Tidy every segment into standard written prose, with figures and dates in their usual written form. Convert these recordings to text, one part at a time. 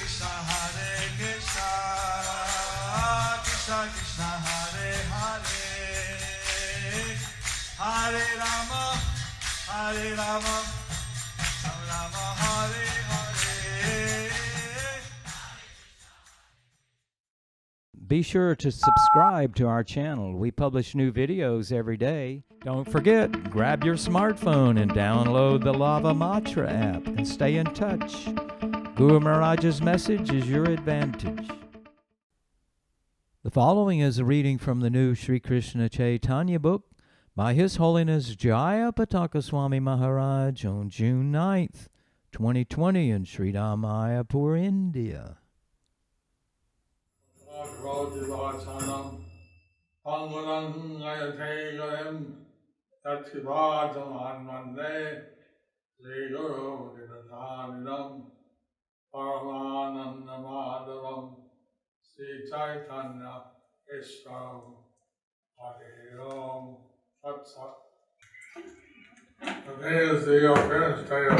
Krishna, Hare Krishna, Krishna Krishna, Hare Hare, Hare Rama, Hare Rama, Rama Rama, Hare Hare. Be sure to subscribe to our channel. We publish new videos every day. Don't forget, grab your smartphone and download the Lava Matra app and stay in touch. Guru Maharaj's message is your advantage. The following is a reading from the new Sri Krishna Chaitanya book by His Holiness Jaya Pataka Swami Maharaj on June 9th, 2020 in Sri Mayapur, India. Rajivachanam Pangulang Ayategaram Tathivajam Mande Sri Guru Dinathaninam Paramananda Madhavam Sri Chaitanya Ishram Hare Om Tat Sat. Today is the appearance day of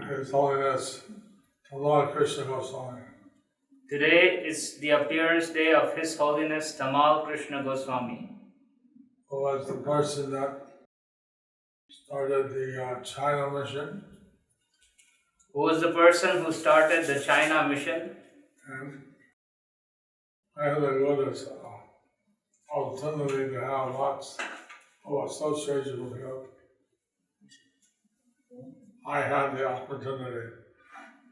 His Holiness Tamal Krishna Goswami. Today is the appearance day of His Holiness Tamal Krishna Goswami, who was the person that started the China mission. who was the person who started the China mission. And I had a good opportunity to have lots of association with him. I had the opportunity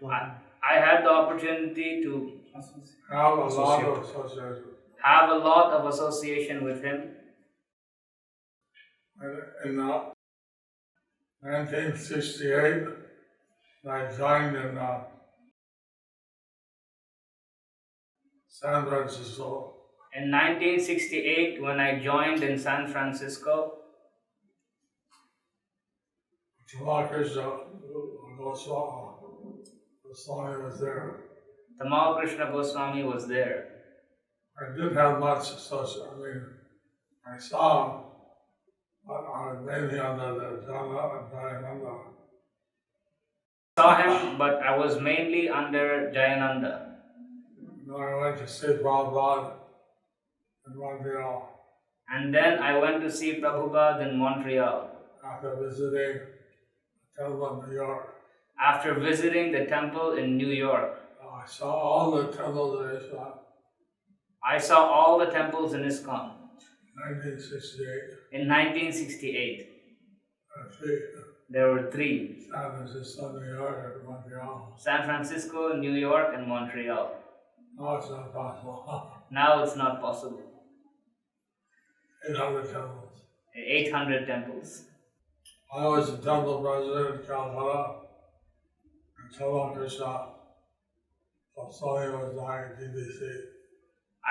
I had the opportunity to have a lot of association. have a lot of association with him. And in 1968, I joined in San Francisco. In 1968, when I joined in San Francisco, Tamal Krishna Goswami was there. Tamal Krishna Goswami was there. I didn't have much association. I mean, I saw him, but I was mainly under the Jayananda. Saw him, but I was mainly under Jayananda. I went to see Prabhupada in Montreal And then I went to see Prabhupada in Montreal after visiting the temple in New York. after visiting the temple in New York. I saw all the temples in Islam I saw all the temples in ISKCON in 1968. in 1968. I There were three: San Francisco, New York, and Montreal. San Francisco, New York, and Montreal. Now it's not possible. Now it's not possible. 800 temples. 800 temples. I was the temple president in Calcutta, and Tamal Krishna Goswami was the GBC.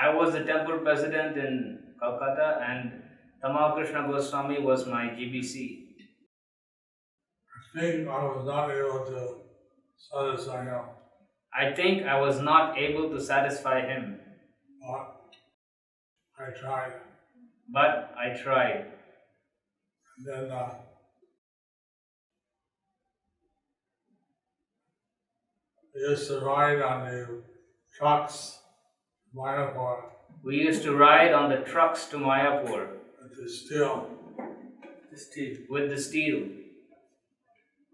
I was the temple president in Calcutta, and Tamal Krishna Goswami was my GBC. I think I was not able to satisfy him, I think I was not able to satisfy him, but I tried. but I tried. And then we used to ride on the trucks, Mayapur, We used to ride on the trucks to Mayapur with the steel. with the steel.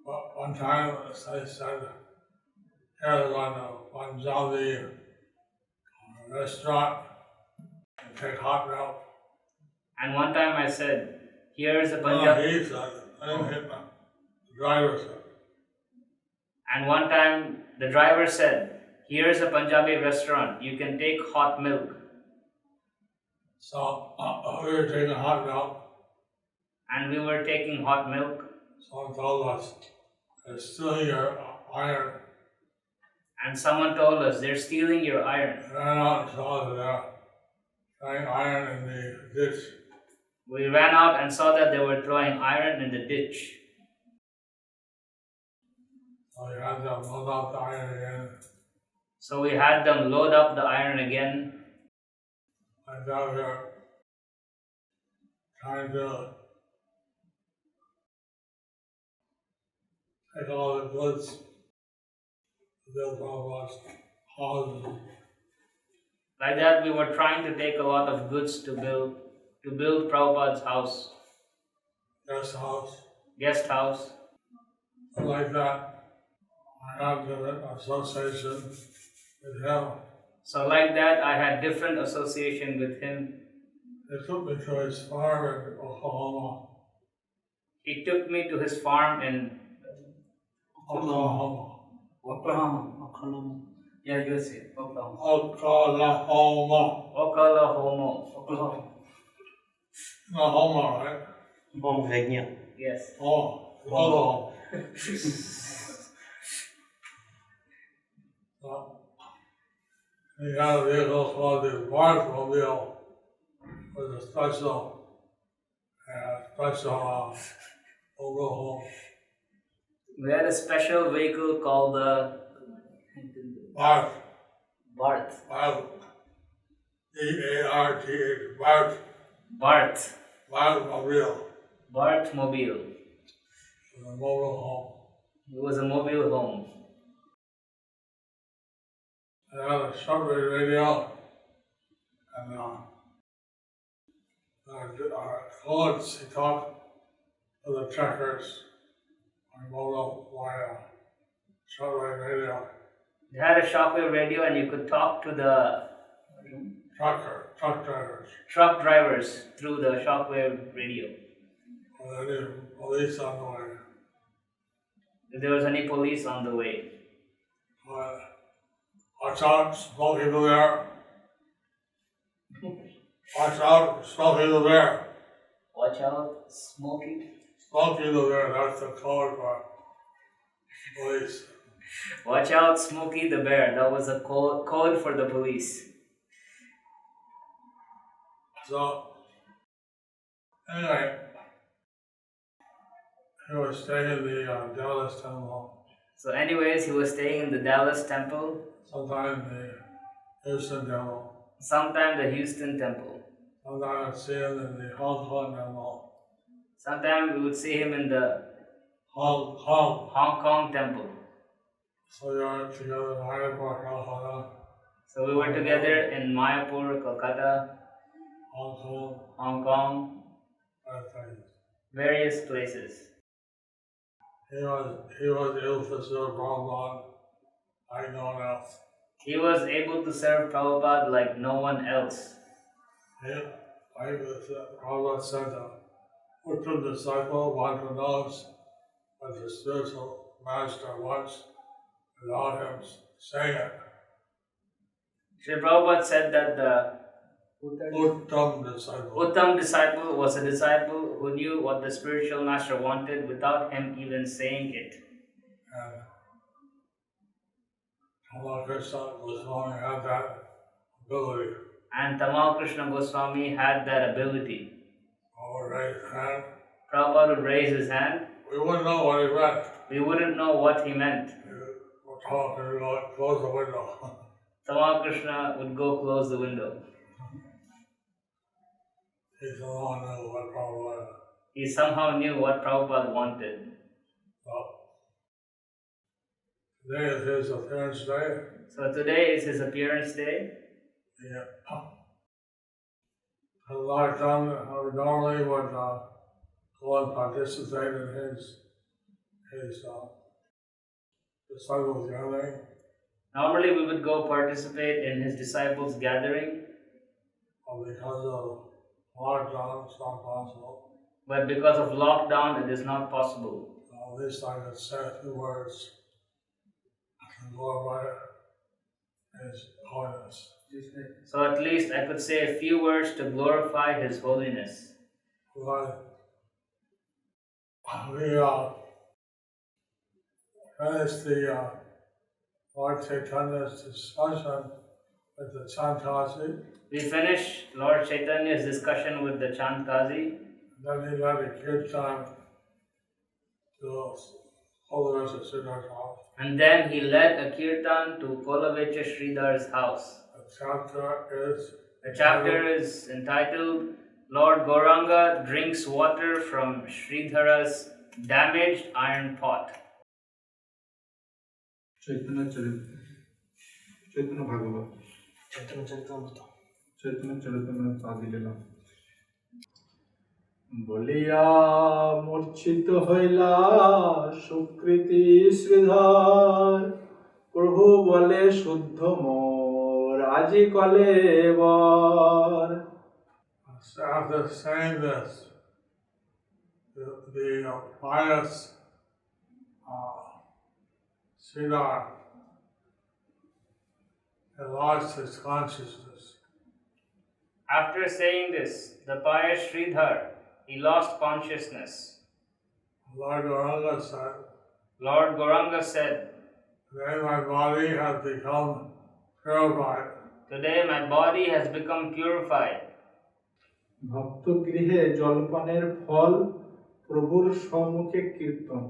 But one time I said, here is on a Punjabi restaurant, and take hot milk. And one time I said, here's a No, Punjabi. he said, I didn't hit them. The driver said. And one time the driver said, here's a Punjabi restaurant, you can take hot milk. So we were taking hot milk. And we were taking hot milk. Someone told us, they're stealing your iron. And someone told us, they're stealing your iron. I ran out and saw that they're throwing iron in the ditch. We ran out and saw that they were throwing iron in the ditch. So we had them load out the iron again. So we had them load up the iron again. I thought we were trying to take all the goods to build Prabhupada's houses, Like that, we were trying to take a lot of goods to build Prabhupada's house, guest house. guest house. Like that, I had an association with him. So like that, I had different association with him. He took me to his farm in Oklahoma. He took me to his farm in Oklahoma. Oklahoma. Yeah, USA. Oklahoma. Oklahoma. Oklahoma. Oklahoma, right? Home Vegna. Yes. Oh, Oklahoma. So, he had a vehicle called the Bartmobile with a special Oklahoma. We had a special vehicle called the Bart. Barth. B-A-R-T-H, Bart. Barth. Bartmobile. Barthmobile. With a mobile home. It was a mobile home. I had a shortwave radio, and our codes, he talked to the truckers on mobile via shortwave radio. They had a shockwave radio and you could talk to the Truck drivers, truck drivers through the shockwave radio. or any police on the way. If there was any police on the way. Watch out, Smokey the Bear. Watch out, Smokey the Bear. Watch out, Smokey. Smokey the Bear, that's the code for police. Watch out, Smokey the Bear. That was a code for the police. So, anyway, he was staying in the Dallas Temple, So anyways, he was staying in the Dallas Temple, sometime the Houston Temple, sometime the Houston Temple. sometime I'd see him in the Hong Kong Temple, Sometime we would see him in the Hong Kong. Hong Kong Temple. So we were together in Hyderabad, Calcutta, So we were together in Mayapur, Kolkata, Hong Kong, Hong Kong, other things. various places. He was able to serve Prabhupada like no one else. He was able to serve Prabhupada like no one else. Prabhupada said that Uttam disciple want to know what the spiritual master wants without him saying it. Sri Prabhupada said that the Uttam disciple. Uttam disciple was a disciple who knew what the spiritual master wanted without him even saying it. And Tamal Krishna Goswami had that ability. And Tamal Krishna Goswami had that ability. Our right hand. Prabhupada would raise his hand. We wouldn't know what he meant. We wouldn't know what he meant. We're talking about close the window. Tamal Krishna would go close the window. He somehow knew what Prabhupada. He somehow knew what Prabhupada wanted. Well, today is his appearance day. So today is his appearance day. Yeah. A lot of times, I normally would go and participate in his disciples gathering. Normally we would go participate in his disciples' gathering, But because of lockdown, it's not possible. but because of lockdown, it is not possible. At least I could say a few words and glorify His holiness. So at least I could say a few words to glorify His holiness. But we finished the Lord Chaitanya's discussion with the Chantazi. We finished Lord Chaitanya's discussion with the Chandkazi. Then he led a kirtan to all the rest of Siddhar's house. And then he led a kirtan to Kolavecha Sridhar's house. The The chapter is entitled Lord Gauranga drinks water from Sridhara's damaged iron pot. Chaitanya চরিত চৈতন্য ভাগবত চৈতন্য চরিতামৃত চৈতন্য চরিতামৃত আদি লীলা বলিয়া মূর্ছিত হইলা সুকৃতি শ্রীধর প্রভু বলে শুদ্ধ মোর আজি কলে বর। After saying this, the pious Sridhar had lost his consciousness. After saying this, the pious Sridhar, he lost consciousness. Lord Gauranga said, Lord Gauranga said, "Today my body has become purified." Today my body has become purified. ভক্ত গৃহে জলপানের ফল প্রভুর সম্মুখে কীর্তন।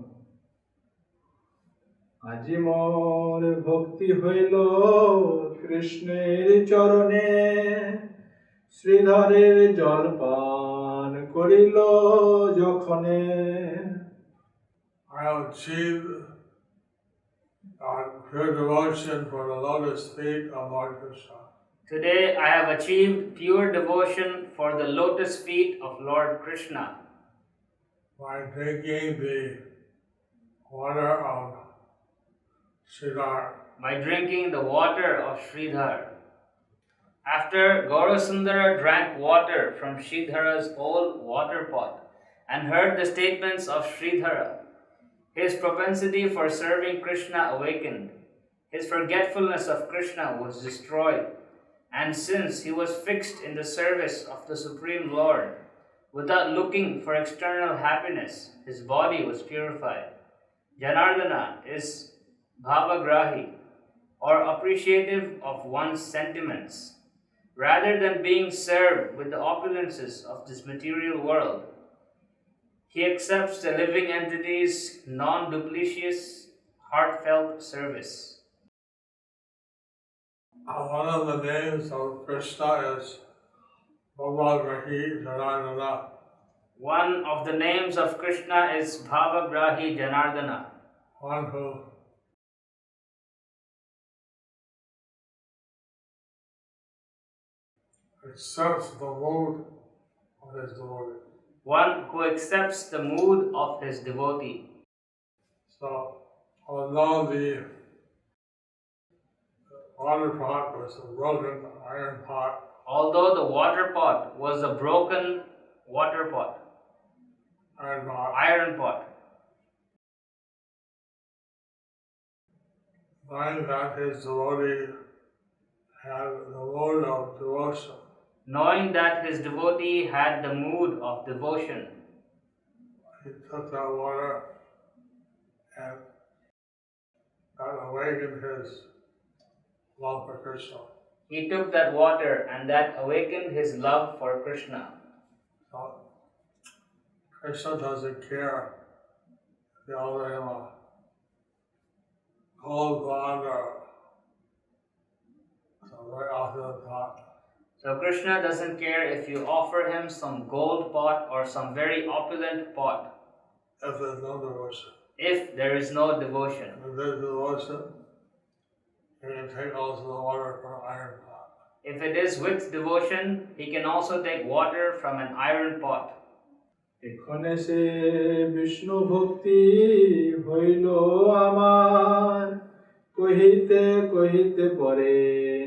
আজি মোর ভক্তি হইল কৃষ্ণের চরণে শ্রীধরের জলপান করিল যখনে। I have achieved pure devotion for the lotus feet of Lord Krishna. Today I have achieved pure devotion for the lotus feet of Lord Krishna By drinking the water of Sridhar. by drinking the water of Sridhar. After Gaurasundara drank water from Sridhara's old water pot and heard the statements of Sridhara, his propensity for serving Krishna awakened, his forgetfulness of Krishna was destroyed, and since he was fixed in the service of the Supreme Lord, without looking for external happiness, his body was purified. Janardana is bhavagrahi, or appreciative of one's sentiments. Rather than being served with the opulences of this material world, he accepts the living entity's non-duplicitous, heartfelt service. One of the names of Krishna is Bhavagrahi Janardana. One of the names of Krishna is Bhavagrahi Janardana, One who accepts the mood of his devotee. one who accepts the mood of his devotee. So, although the water pot was a broken iron pot, Although the water pot was a broken water pot, iron pot, knowing that his devotee had the mood of devotion, knowing that his devotee had the mood of devotion, he took that water and that awakened his love for Krishna. he took that water and that awakened his love for Krishna. So, Krishna doesn't care if you offer him a gold bond or some very opulent pot. So Krishna doesn't care if you offer him some gold pot or some very opulent pot, If there's no devotion. if there is no devotion. If there's devotion, you can take also the water from an iron pot. If it is with devotion, he can also take water from an iron pot. এক্ষণে সে বিষ্ণু ভক্তি হইল আমার কহিতে কহিতে পরে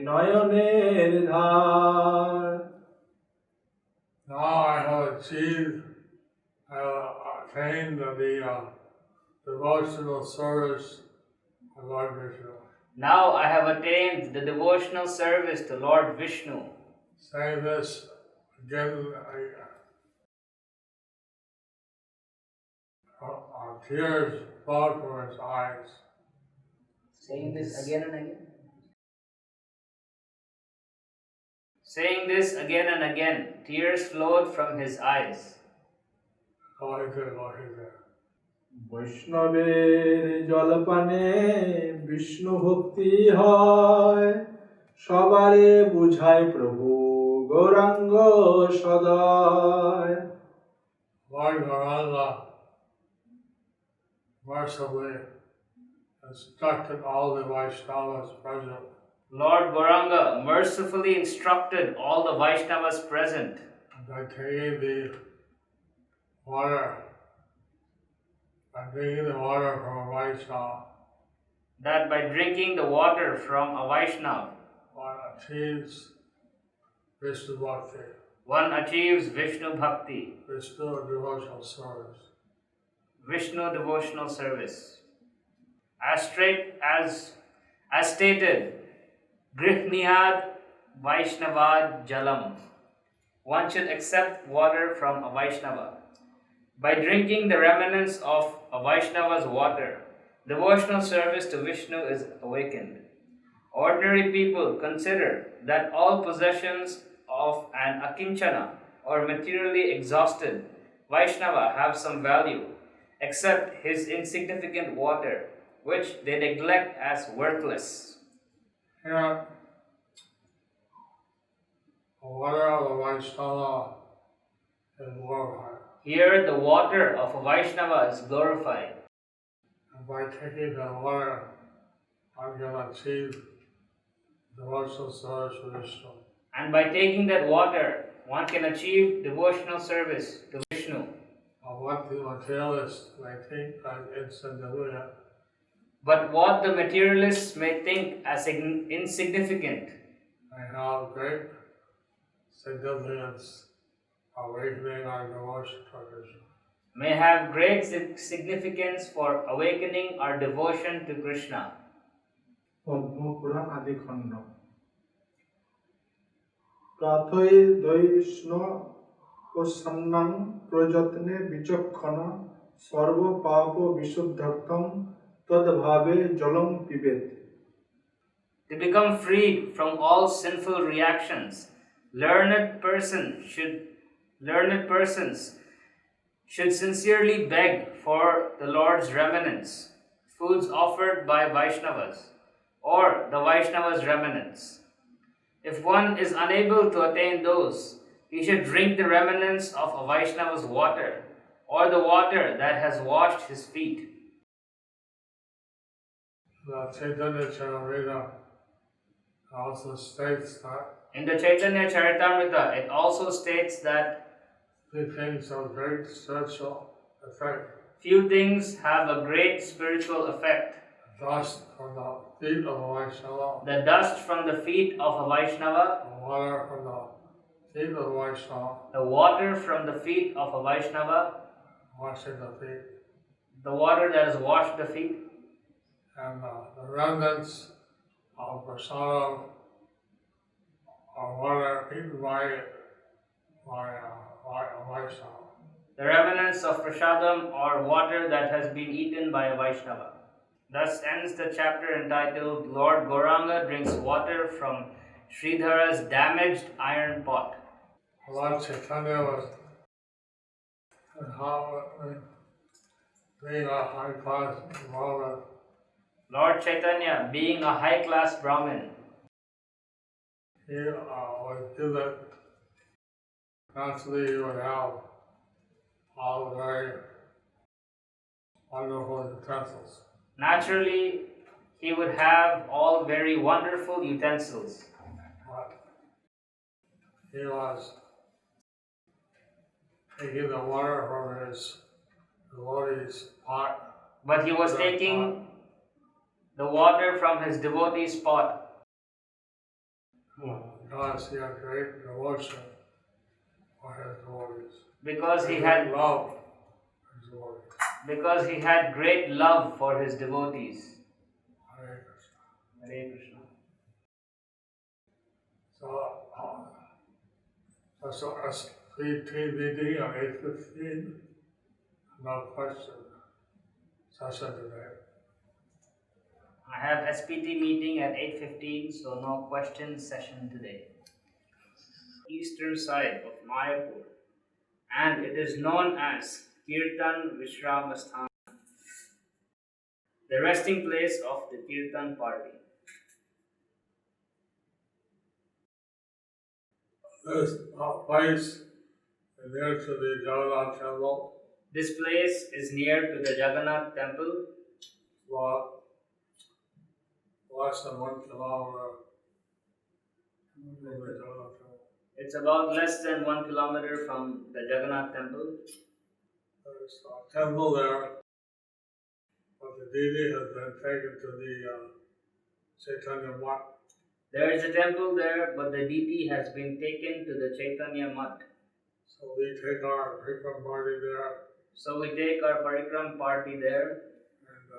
নয়নের ধার। Now I have achieved, I have attained the devotional service of Lord Vishnu. Now I have attained the devotional service to Lord Vishnu. Saying this again, tears flowed from his eyes. Saying this again and again. Saying this again and again, tears flowed from his eyes. বৈষ্ণবের জলপানে বিষ্ণু ভক্তি হয় সবারে বুঝায় প্রভু গৌরাঙ্গ সদয়। Lord Gauranga mercifully instructed all the Vaishnavas present Lord Gauranga mercifully instructed all the Vaishnavas present by taking the water, from a Vaishnava, that by drinking the water from a Vaishnava, one achieves Vishnu Bhakti, one achieves Vishnu Bhakti, Vishnu devotional service. Vishnu devotional service. As stated, Grihniyad Vaishnavad Jalam. One should accept water from a Vaishnava. By drinking the remnants of a Vaishnava's water, devotional service to Vishnu is awakened. Ordinary people consider that all possessions of an akinchana or materially exhausted Vaishnava have some value, except his insignificant water, which they neglect as worthless. Here, the water of a Vaishnava is glorified. Here, the water of a Vaishnava is glorified. And by taking the water, one can achieve devotional service to Vishnu. And by taking that water, one can achieve devotional service to Vishnu. What the materialists may think as insignificant, But what the materialists may think as insignificant may have great significance awakening our devotion to Krishna. may have great significance for awakening our devotion to Krishna. Padma Purana আদি খণ্ড প্রাথই দৈষ্ণ ও সন্ন্যাং প্রযত্নে বিচক্ষণ সর্ব পাপ বিশুদ্ধক্তং তদ্ভাবে জলং পিবেত। To become freed from all sinful reactions, learned persons should sincerely beg for the Lord's remnants, foods offered by Vaishnavas, or the Vaishnavas' remnants. If one is unable to attain those, he should drink the remnants of a Vaishnava's water, or the water that has washed his feet. The Chaitanya Charitamrita also states that In the Chaitanya Charitamrita, it also states that three things of great spiritual effect: few things have a great spiritual effect. dust from the feet of a Vaishnava, The dust from the feet of a Vaishnava, the water from the feet of a Vaishnava, the water from the feet of a Vaishnava, washing the feet, the water that has washed the feet, and the remnants of prasadam or water eaten by a Vaishnava. the remnants of prasadam or water that has been eaten by a Vaishnava. Thus ends the chapter entitled Lord Gauranga drinks water from Sridhara's damaged iron pot. Lord Chaitanya was being a high class Brahmin, Lord Chaitanya, being a high-class Brahmin, he was given, naturally he would have all very wonderful utensils. naturally he would have all very wonderful utensils. But he was taking the water from his devotee's pot. But he was taking the water from his devotee's pot Because he had great devotion for his devotees. because he Great had love for his devotees. because he had great love for his devotees. Hare Krishna. Hare Krishna. So SPT meeting on 8:15. No question session today. I have SPT meeting at 8:15, so no questions session today. Eastern side of Mayapur, and it is known as Kirtan Vishramasthana, the resting place of the Kirtan party. This place is near to the Jagannath temple. This place is near to the Jagannath temple. About less than 1 kilometer from the Jagannath temple. It's about less than 1 kilometer from the Jagannath temple. There's a temple there, but the deity has been taken to the Chaitanya Mutt. There is a temple there, but the deity has been taken to the Chaitanya Mutt. So we take our Vikram party there, So we take our parikram party there, and we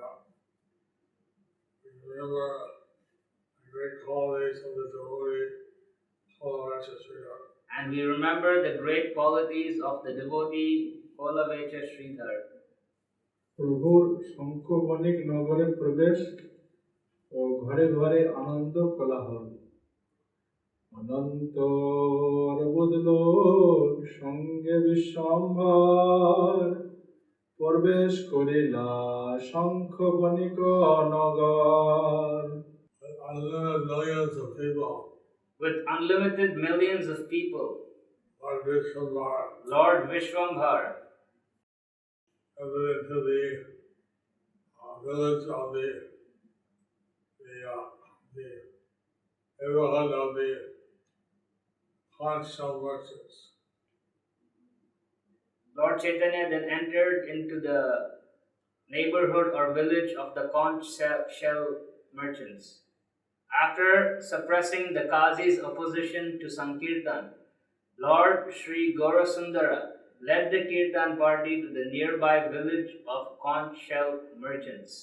remember the great qualities of the devotee, Kolavecha Sridhar. and we remember the great qualities of the devotee Kolavecha Sridhar. প্রভুর শঙ্খবণিক নগরে প্রবেশ ও ঘরে ঘরে আনন্দ কোলাহল অনন্ত অর্বুদলোক সঙ্গে বিশ্বম্ভর প্রবেশ করিলা শঙ্খবণিক নগর Unlimited millions of people, With unlimited millions of people, Lord Vishwambar, Lord Vishwambhar entered into the village of the neighborhood of the conch shell merchants. Lord Chaitanya then entered into the neighborhood or village of the conch shell merchants. After suppressing the Qazi's opposition to Sankirtan, Lord Sri Gaurasundara led the Kirtan party to the nearby village of conch shell merchants.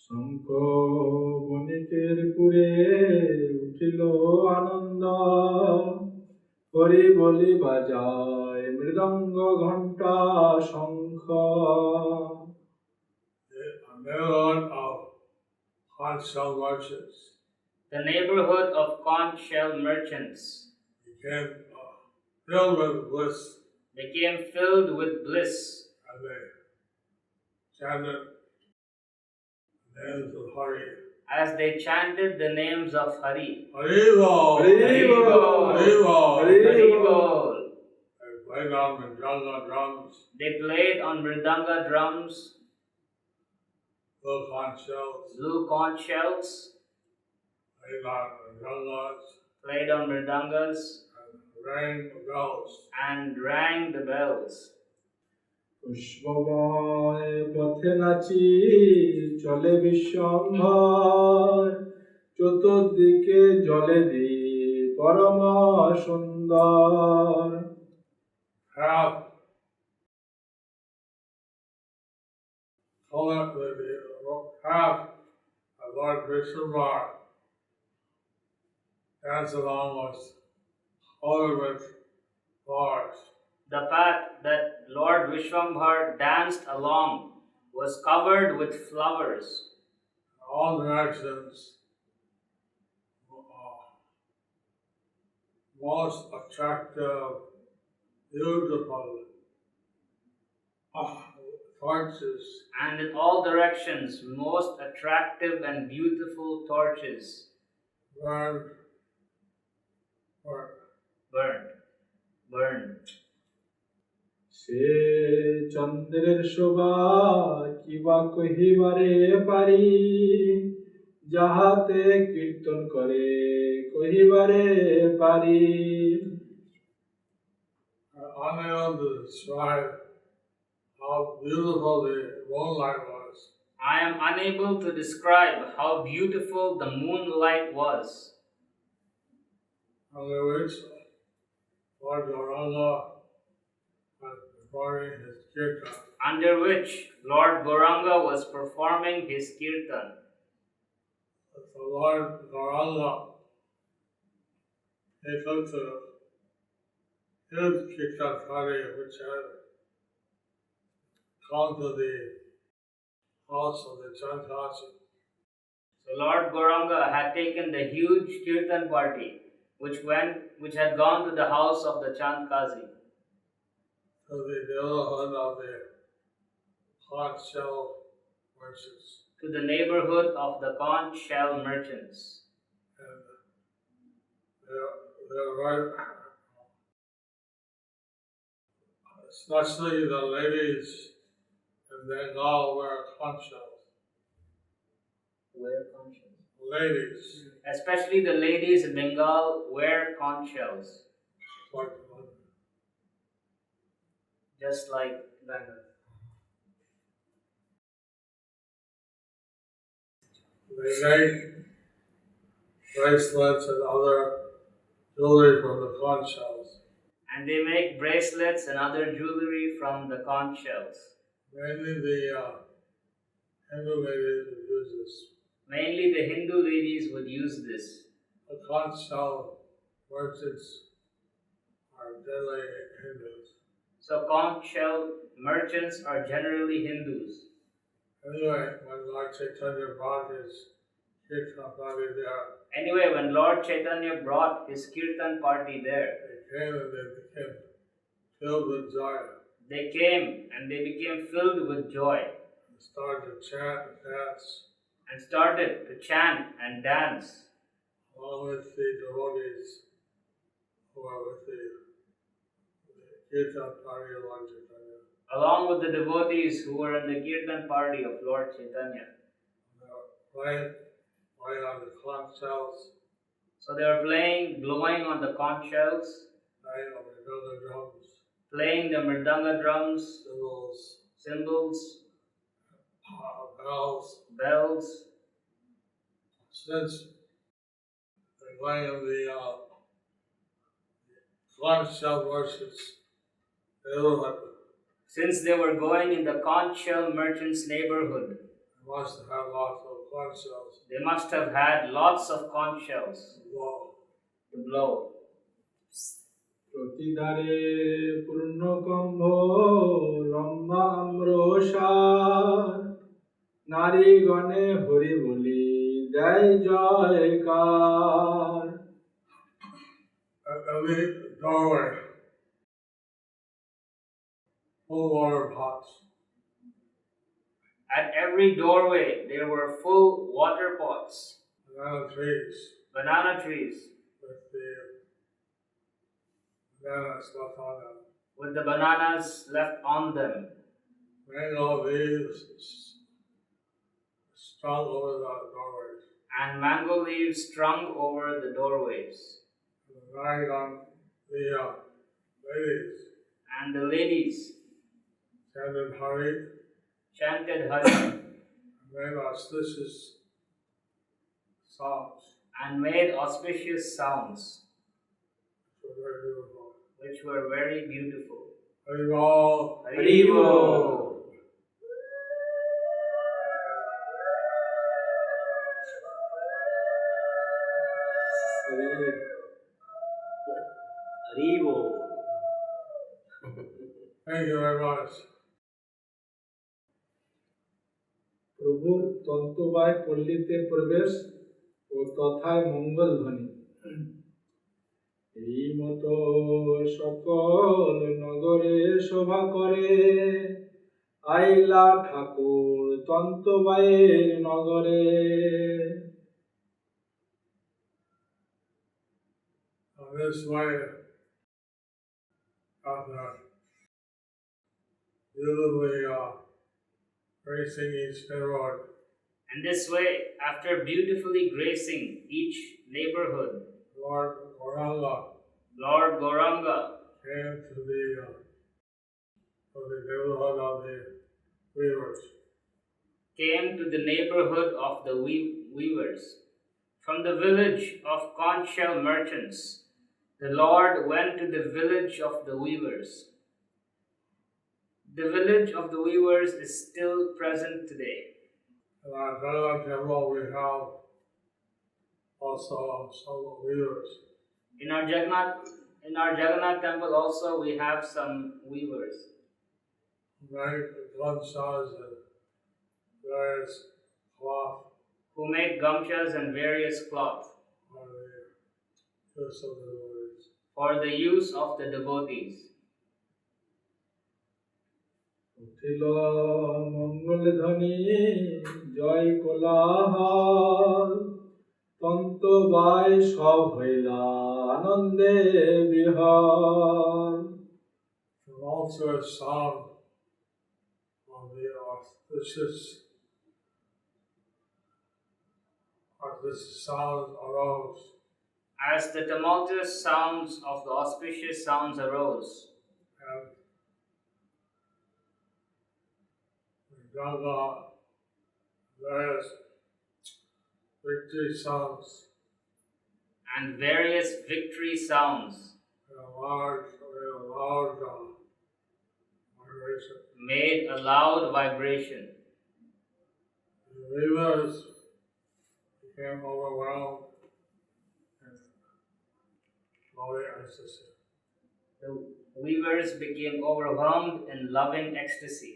শঙ্খ বণিকের পুরে উঠিল আনন্দ হরি বলি বাজায় মৃদঙ্গ ঘণ্টা শঙ্খ The neighborhood of conch shell merchants The neighborhood of conch shell merchants became filled with bliss, became filled with bliss, and they chanted the names of Hari. as they chanted the names of Hari. Haribo! Haribo! Haribo! Haribo! They played on the Mridanga drums, They played on mridanga drums, little conch shells, blew conch shells, played on Mridangas, played on mridangas, and rang the bells. and rang the bells. পুষ্পময় পথে নাচি চলে বিশ্বম্ভর চতুর্দিকে জলে দি পরম সুন্দর Half half of Lord Vishwambar danced along was covered with flowers. The path that Lord Vishwambhar danced along was covered with flowers. All directions, most attractive, beautiful torches And in all directions, most attractive and beautiful torches burned, burned. সে চন্দ্রের শোভা কিবা কহিবারে পারি যাহাতে কীর্তন করে কহিবারে পারি are unable to describe how beautiful the moonlight was. I am unable to describe how beautiful the moonlight was, Under which Lord Gauranga was performing his kirtan. under which Lord Gauranga was performing his kirtan. So Lord Gauranga, he took to his kirtan party, which had come to the house of the Chankasi. So Lord Gauranga had taken the huge kirtan party which had gone to the house of the Chandkazi, To the neighborhood of the conch shell merchants. to the neighborhood of the conch shell merchants. And they're right, especially the ladies in Bengal wear conch shells. Where conch shells? ladies, Especially the ladies in Bengal wear conch shells, like just like Bengal. they make bracelets and other jewelry from the conch shells. And they make bracelets and other jewelry from the conch shells. Mainly the Hindu ladies would use this. Mainly the Hindu ladies would use this. The conch shell merchants are generally Hindus. So conch shell merchants are generally Hindus. Anyway, when Lord Chaitanya brought his Kirtan party there, Anyway, when Lord Chaitanya brought his kirtan party there, they came and they became filled with joy they came and they became filled with joy and started to chant and dance and started to chant and dance along with the devotees who are with the Kirtan party of Lord Chaitanya. along with the devotees who were in the kirtan party of Lord Chaitanya. They were playing on the conch shells, So they were blowing on the conch shells, playing on the other drums, playing the mridanga drums, cymbals, cymbals, bells. bells. Since they're playing on the conch shell merchants, neighborhood, Since they were going in the conch shell merchants' neighborhood, they must have had lots of conch shells they must have had lots of conch shells to blow. to blow. প্রতিদারে পূর্ণকম্ভ লম্বা আম্রসার নারীগণে হরি বলি দেয় জয়কার। And the doorway, full water pots. At every doorway there were full water pots, Banana trees banana trees with the bananas left on them. with the bananas left on them, Mango leaves strung over the doorways. and mango leaves strung over the doorways. And the ladies And the ladies chanted Hari chanted Hari and made auspicious songs, and made auspicious sounds, which were very beautiful. which were very beautiful. Hari Bol. Hari Bol. হরিবো Thank you very much. প্রভুর তন্তুবায় পল্লীতে প্রবেশ ও তথায় মঙ্গল ধ্বনি। এই মতো সকল নগরে শোভা করে আইলা ঠাকুর তন্তবায়ের নগরে। This way, after beautifully gracing each neighborhood, And this way, after beautifully gracing each neighborhood, Lord Gauranga Lord Gauranga came to the neighborhood of the weavers. came to the neighborhood of the weavers. From the village of conch shell merchants, the Lord went to the village of the weavers. The village of the weavers is still present today. In our Jagannath temple, we have also some weavers. In our Jagannath temple also we have some weavers Who make gamchas and various cloth who make gamchas and various cloth for the use of for the use of the devotees. the devotees. উঠিল মঙ্গল ধ্বনি জয় কোলাহল তন্তবায় সব হইলা আনন্দে বিহল। Tumultuous sound of the auspicious this sound arose. As the tumultuous sounds of the auspicious sounds arose, And the Ganga, various victory songs and various victory sounds in a loud vibration. made a loud vibration. The weavers became overwhelmed in loving ecstasy. The weavers became overwhelmed in loving ecstasy.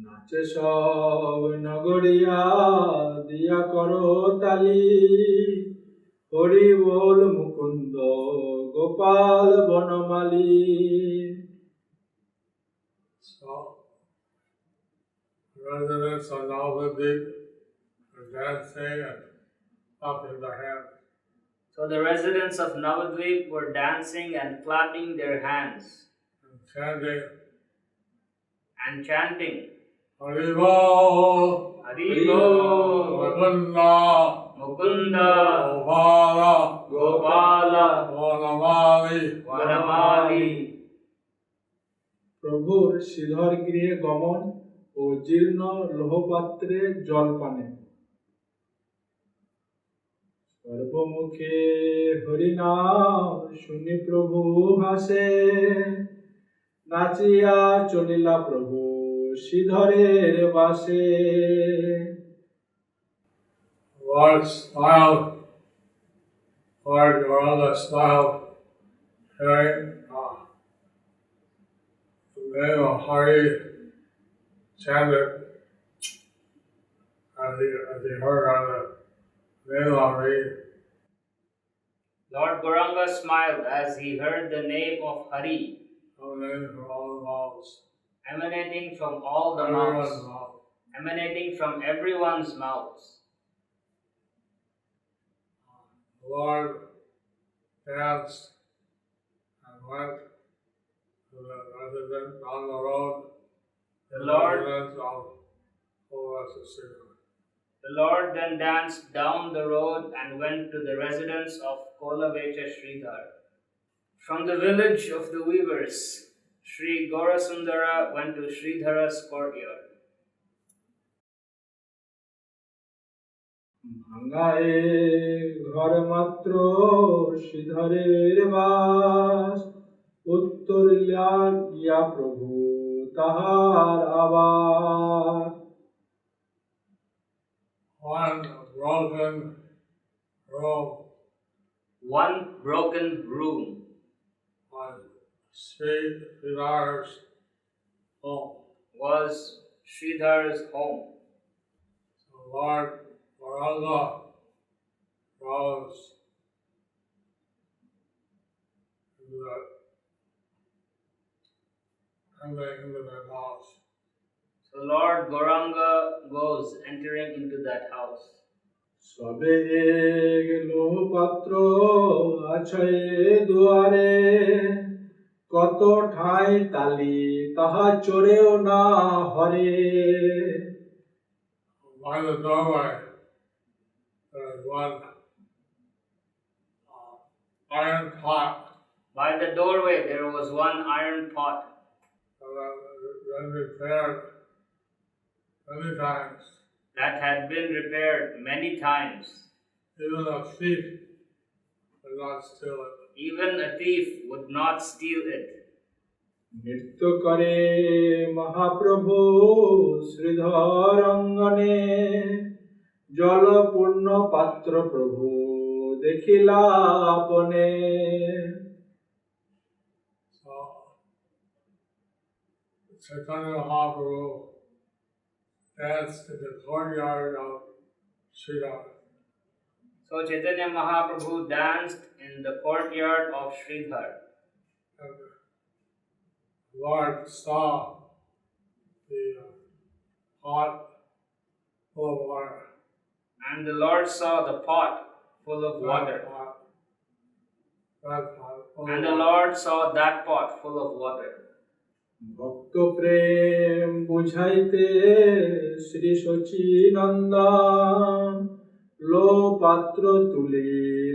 নাচে সব নগরিয়া দিয়া করো তালি হরি বল মুকুন্দ গোপাল বনমালী So, the residents of Navadvip are dancing and clapping their hands. So the residents of Navadvip were dancing and clapping their hands And chanting, and chanting, Haribo, Haribo, Mukunda, Mukunda, Gopala, Gopala, Vanamali, Vanamali. প্রভুর শ্রীধর গৃহে গমন ও জীর্ণ লোহপাত্রে জল পানে সর্বমুখে হরিনাম শুনি প্রভু হাসে নাচিয়া চলিলা প্রভু শ্রীধরের বাসে Lord smiled, Lord Gauranga smiled, hearing the name of Hari chanted as he heard on the name of Hari. Lord Gauranga smiled as he heard the name of Hari Emanating from all the mouths. emanating from all the Everyone's mouths, mouth. emanating from everyone's mouths. The Lord danced and went to the residents on the road. The Lord- residents of Kolasasika. The Lord then danced down the road and went to the residence of Kolavecha Sridhar. From the village of the weavers, Sri Gaurasundara went to Sridhara's courtyard. ভাঙায়ে ঘর মাত্র শ্রীধরের বাস উত্তর গিয়া প্রভু তাহার আবার One broken room One broken room was Sri Sridhar's home. was Sridhar's home. So Lord Gauranga rose into that house. So Lord Gauranga goes entering into that house. সবে গেল পাত্র আছে দুয়ারে কত ঠাই তালি তাহা চড়েও না হরে By the doorway, there is one iron pot By the doorway there was one iron pot that had been repaired many times. that had been repaired many times. Even a thief could not steal it. Even a thief would not steal it. নৃত্য করে মহাপ্রভু শ্রীধর অঙ্গনে জলপূর্ণ পাত্র প্রভু দেখিলা আপনে So, Chaitanya Mahaprabhu danced in the courtyard of Sridhar. So Chaitanya Mahaprabhu danced in the courtyard of Sridhar. And the Lord saw the pot full of water. And the Lord saw the pot full of water. That pot full And of the water. Lord saw that pot full of water. ভক্ত প্রেম বুঝাইতে শ্রী সচিনন্দন লো পাত্র তুলি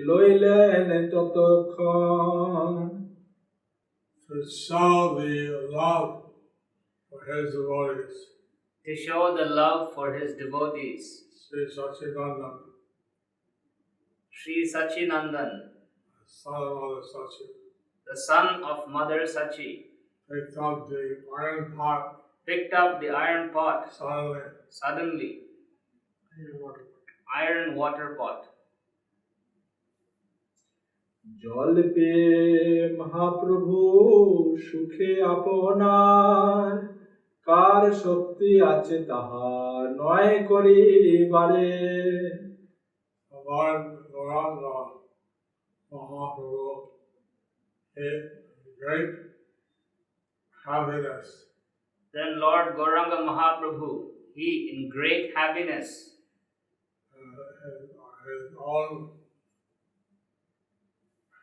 লইলেন ততক্ষণ। to show the love for his devotees. To show the love for his devotees. Sri Sachidananda, Sri Sachinandan, son of Mother Sachi, the son of Mother Sachi, picked up the iron pot suddenly, iron water pot. জল পেয়ে মহাপ্রভু সুখে আপনার, কার শক্তি আছে তাহা নয় করিবারে। Lord Gauranga Mahaprabhu in great happiness Then Lord Gauranga Mahaprabhu, he in great happiness, his own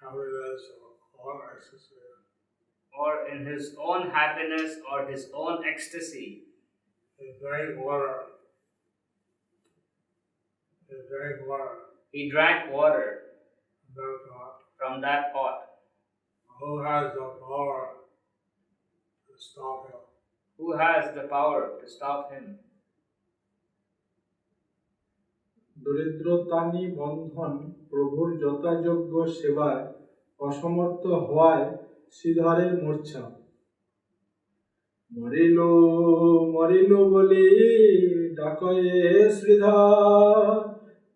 happiness or ecstasy, or in his own happiness or his own ecstasy, he drank water. he drank water That pot. from that pot. Who has the power to stop him? Who has the power to stop him? দরিদ্রতানি বন্ধন প্রভুর যথাযোগ্য সেবায় অসমর্থ হওয়ায় শ্রীধরের মূর্ছা। মরিল মরিল বলি ডাকয়ে শ্রীধর,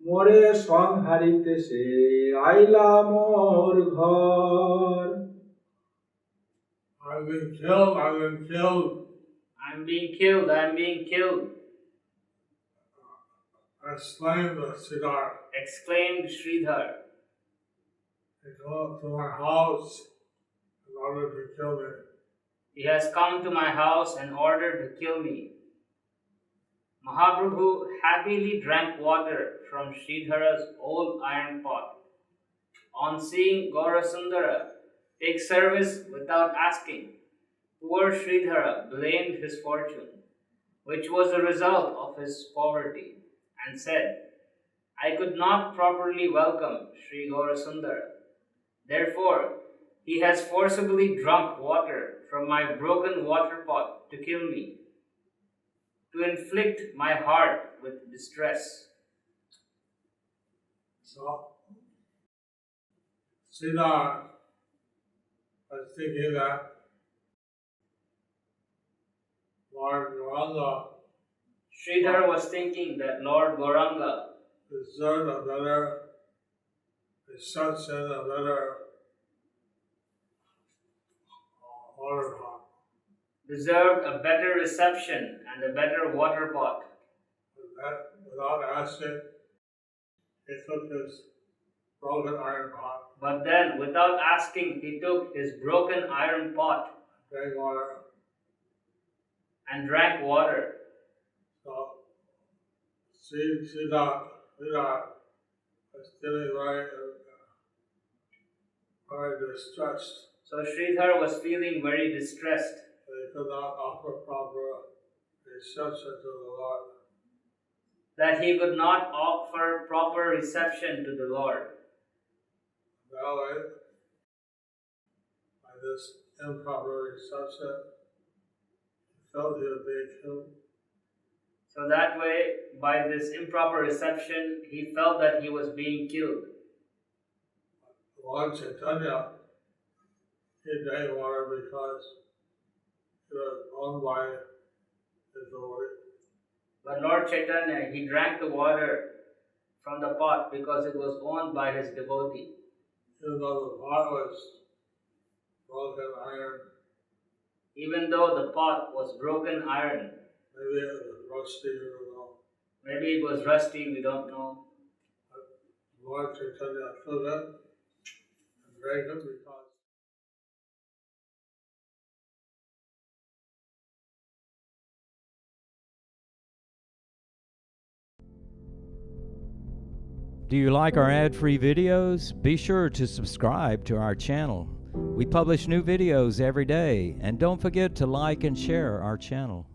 মোরে সংহারিতে সে আইলা মোর ঘর। I've been killed, I've been killed. I'm being killed, I'm being killed, Exclaimed the Siddhar. exclaimed Sridhar. He came to my house in order to kill me. He has come to my house and ordered to kill me. Mahaprabhu happily drank water from Sridhara's old iron pot. On seeing Gaurasundara take service without asking, poor Sridhara blamed his fortune, which was the result of his poverty, and said, I could not properly welcome Sri Gaurasundara. Therefore, he has forcibly drunk water from my broken water pot to kill me, to inflict my heart with distress. So, Siddhar was thinking that Lord Gauranga Sridhar was thinking that Lord Gauranga deserved a better reception, a better water pot. deserved a better reception and a better water pot. But that, without asking, he took his broken iron pot, But then, without asking, he took his broken iron pot drank water. and drank water. So, Siddhar was feeling very distressed. So Sridhar was feeling very distressed They could not offer proper reception to the Lord. that he could not offer proper reception to the Lord. That way, by this improper reception, he felt he was being killed. So that way, by this improper reception, he felt that he was being killed. Lord Chaitanya, he drank water because he was owned by his devotee. But Lord Chaitanya, he drank the water from the pot because it was owned by his devotee. Even though the pot was broken iron, Even though the pot was broken iron, maybe it was rusty, I don't know. maybe it was rusty, we don't know. But Lord Chaitanya took it and drank it because Do you like our ad-free videos? Be sure to subscribe to our channel. We publish new videos every day, and don't forget to like and share our channel.